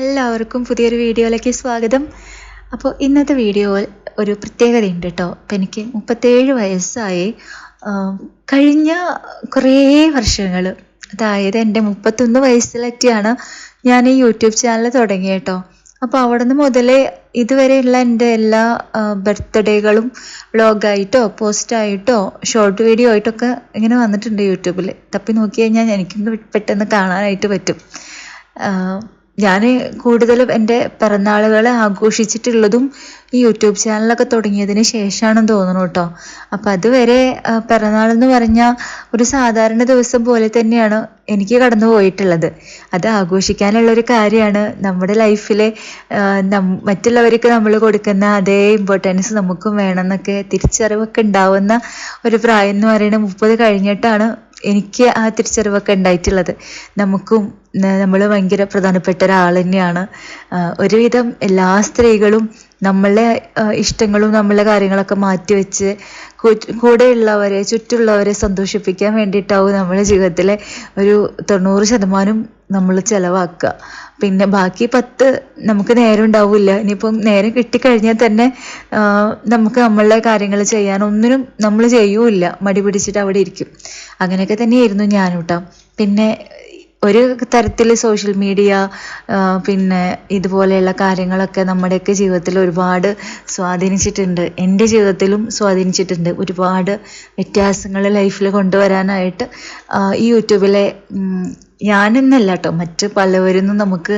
എല്ലാവർക്കും പുതിയൊരു വീഡിയോയിലേക്ക് സ്വാഗതം. അപ്പോൾ ഇന്നത്തെ വീഡിയോയിൽ ഒരു പ്രത്യേകതയുണ്ട് കേട്ടോ. അപ്പം എനിക്ക് 37 വയസ്സായി. കഴിഞ്ഞ കുറേ വർഷങ്ങൾ, അതായത് എൻ്റെ 31 വയസ്സിലെത്തിയാണ് ഞാൻ ഈ യൂട്യൂബ് ചാനൽ തുടങ്ങിയത് കേട്ടോ. അപ്പോൾ അവിടെ നിന്ന് മുതലേ ഇതുവരെയുള്ള എൻ്റെ എല്ലാ ബർത്ത്ഡേകളും വ്ളോഗായിട്ടോ പോസ്റ്റായിട്ടോ ഷോർട്ട് വീഡിയോ ആയിട്ടൊക്കെ ഇങ്ങനെ വന്നിട്ടുണ്ട് യൂട്യൂബിൽ. തപ്പി നോക്കി കഴിഞ്ഞാൽ എനിക്കും പെട്ടെന്ന് കാണാനായിട്ട് പറ്റും. ഞാൻ കൂടുതലും എൻ്റെ പിറന്നാളുകൾ ആഘോഷിച്ചിട്ടുള്ളതും ഈ യൂട്യൂബ് ചാനലൊക്കെ തുടങ്ങിയതിന് ശേഷമാണെന്ന് തോന്നുന്നു കേട്ടോ. അപ്പം അതുവരെ പിറന്നാളെന്ന് പറഞ്ഞാൽ ഒരു സാധാരണ ദിവസം പോലെ തന്നെയാണ് എനിക്ക് കടന്നു പോയിട്ടുള്ളത്. അത് ആഘോഷിക്കാനുള്ളൊരു കാര്യമാണ്. നമ്മുടെ ലൈഫിലെ മറ്റുള്ളവർക്ക് നമ്മൾ കൊടുക്കുന്ന അതേ ഇമ്പോർട്ടൻസ് നമുക്കും വേണമെന്നൊക്കെ തിരിച്ചറിവൊക്കെ ഉണ്ടാവുന്ന ഒരു പ്രായം എന്ന് പറയുന്നത് 30 കഴിഞ്ഞിട്ടാണ് എനിക്ക് ആ തിരിച്ചറിവൊക്കെ ഉണ്ടായിട്ടുള്ളത്. നമുക്കും നമ്മൾ ഭയങ്കര പ്രധാനപ്പെട്ട ഒരാൾ തന്നെയാണ്. ഒരുവിധം എല്ലാ സ്ത്രീകളും നമ്മളെ ഇഷ്ടങ്ങളും നമ്മളെ കാര്യങ്ങളൊക്കെ മാറ്റിവെച്ച് കൂടെയുള്ളവരെ ചുറ്റുള്ളവരെ സന്തോഷിപ്പിക്കാൻ വേണ്ടിയിട്ടാവും നമ്മുടെ ജീവിതത്തിലെ ഒരു 90% നമ്മൾ ചിലവാക്കുക. പിന്നെ ബാക്കി 10 നമുക്ക് നേരം ഉണ്ടാവില്ല. ഇനിയിപ്പം നേരം കിട്ടിക്കഴിഞ്ഞാൽ തന്നെ നമുക്ക് നമ്മളുടെ കാര്യങ്ങൾ ചെയ്യാൻ ഒന്നിനും നമ്മൾ ചെയ്യൂല, മടി പിടിച്ചിട്ട് അവിടെ ഇരിക്കും. അങ്ങനെയൊക്കെ തന്നെയായിരുന്നു ഞാനും കേട്ടോ. പിന്നെ ഒരു തരത്തിൽ സോഷ്യൽ മീഡിയ പിന്നെ ഇതുപോലെയുള്ള കാര്യങ്ങളൊക്കെ നമ്മുടെയൊക്കെ ജീവിതത്തിൽ ഒരുപാട് സ്വാധീനിച്ചിട്ടുണ്ട്. എൻ്റെ ജീവിതത്തിലും സ്വാധീനിച്ചിട്ടുണ്ട്. ഒരുപാട് വ്യത്യാസങ്ങൾ ലൈഫിൽ കൊണ്ടുവരാനായിട്ട് ഈ യൂട്യൂബിലെ ഞാനെന്നല്ല കേട്ടോ, മറ്റ് പലവരിൽ നമുക്ക്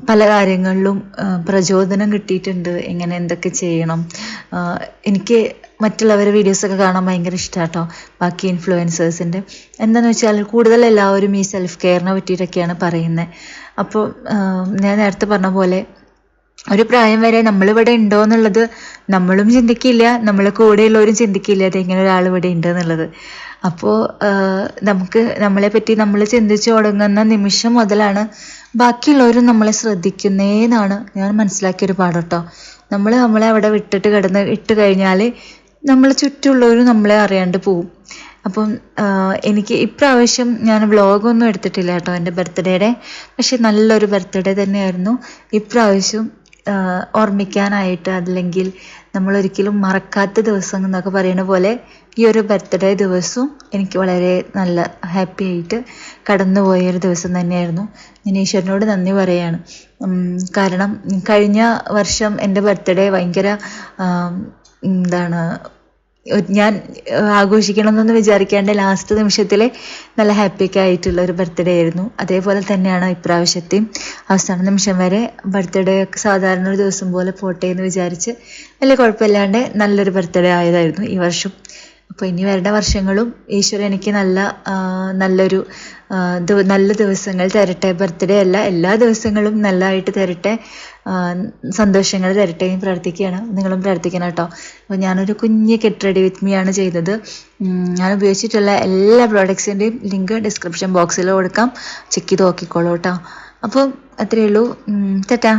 പല കാര്യങ്ങളിലും പ്രചോദനം കിട്ടിയിട്ടുണ്ട്. എങ്ങനെ എന്തൊക്കെ ചെയ്യണം. എനിക്ക് മറ്റുള്ളവരുടെ വീഡിയോസൊക്കെ കാണാൻ ഭയങ്കര ഇഷ്ടമാണ് കേട്ടോ. ബാക്കി ഇൻഫ്ലുവൻസേഴ്സിൻ്റെ എന്താണെന്ന് വെച്ചാൽ കൂടുതൽ എല്ലാവരും ഈ സെൽഫ് കെയറിനെ പറ്റിയിട്ടൊക്കെയാണ് പറയുന്നത്. അപ്പോൾ ഞാൻ നേരത്തെ പറഞ്ഞ പോലെ ഒരു പ്രായം വരെ നമ്മളിവിടെ ഉണ്ടോ എന്നുള്ളത് നമ്മളും ചിന്തിക്കില്ല, നമ്മളെ കൂടെയുള്ളവരും ചിന്തിക്കില്ല അതെങ്ങനെ ഒരാൾ ഇവിടെ ഉണ്ട് എന്നുള്ളത്. അപ്പോൾ നമുക്ക് നമ്മളെ പറ്റി നമ്മൾ ചിന്തിച്ചു തുടങ്ങുന്ന നിമിഷം മുതലാണ് ബാക്കിയുള്ളവരും നമ്മളെ ശ്രദ്ധിക്കുന്നേന്നാണ് ഞാൻ മനസ്സിലാക്കിയൊരു പാഠം കേട്ടോ. നമ്മളെ അവിടെ ഇട്ട് കഴിഞ്ഞാൽ നമ്മളെ ചുറ്റുമുള്ളവരും നമ്മളെ അറിയാണ്ട് പോവും. അപ്പം എനിക്ക് ഇപ്രാവശ്യം ഞാൻ വ്ളോഗൊന്നും എടുത്തിട്ടില്ല കേട്ടോ എൻ്റെ ബർത്ത്ഡേയുടെ. പക്ഷെ നല്ലൊരു ബർത്ത്ഡേ തന്നെയായിരുന്നു ഇപ്രാവശ്യം. ഓർമ്മിക്കാനായിട്ട്, അല്ലെങ്കിൽ നമ്മളൊരിക്കലും മറക്കാത്ത ദിവസം എന്നൊക്കെ പറയുന്ന പോലെ ഈ ഒരു ബർത്ത്ഡേ ദിവസവും എനിക്ക് വളരെ നല്ല ഹാപ്പി ആയിട്ട് കടന്നുപോയൊരു ദിവസം തന്നെയായിരുന്നു. ഞാൻ ഈശ്വരനോട് നന്ദി പറയുകയാണ്. കാരണം കഴിഞ്ഞ വർഷം എൻ്റെ ബർത്ത്ഡേ ഭയങ്കര ഞാൻ ആഘോഷിക്കണം എന്നൊന്നും വിചാരിക്കാണ്ട് ലാസ്റ്റ് നിമിഷത്തിൽ നല്ല ഹാപ്പിയൊക്കെ ആയിട്ടുള്ള ഒരു ബർത്ത്ഡേ ആയിരുന്നു. അതേപോലെ തന്നെയാണ് ഇപ്രാവശ്യത്തെയും. അവസാന നിമിഷം വരെ ബർത്ത്ഡേ ഒക്കെ സാധാരണ ഒരു ദിവസം പോലെ പോട്ടെ എന്ന് വിചാരിച്ച് വലിയ കുഴപ്പമില്ലാണ്ട് നല്ലൊരു ബർത്ത്ഡേ ആയതായിരുന്നു ഈ വർഷം. അപ്പോൾ ഇനി വരുന്ന വർഷങ്ങളും ഈശ്വരൻ എനിക്ക് നല്ലൊരു നല്ല ദിവസങ്ങൾ തരട്ടെ. ബർത്ത്ഡേ അല്ല, എല്ലാ ദിവസങ്ങളും നല്ലതായിട്ട് തരട്ടെ, സന്തോഷങ്ങൾ തരട്ടെ എന്ന് പ്രാർത്ഥിക്കുകയാണ്. നിങ്ങളും പ്രാർത്ഥിക്കണം കേട്ടോ. അപ്പോൾ ഞാനൊരു കുഞ്ഞ് ഗെറ്റ് റെഡി വിത്ത് മീ ആണ് ചെയ്തത്. ഞാൻ ഉപയോഗിച്ചിട്ടുള്ള എല്ലാ പ്രോഡക്ട്സിൻ്റെയും ലിങ്ക് ഡിസ്ക്രിപ്ഷൻ ബോക്സിൽ കൊടുക്കാം, ചെക്ക് ചെയ്ത് നോക്കിക്കോളൂ കേട്ടോ. അപ്പോൾ അത്രയേ ഉള്ളൂ. ടാറ്റാ.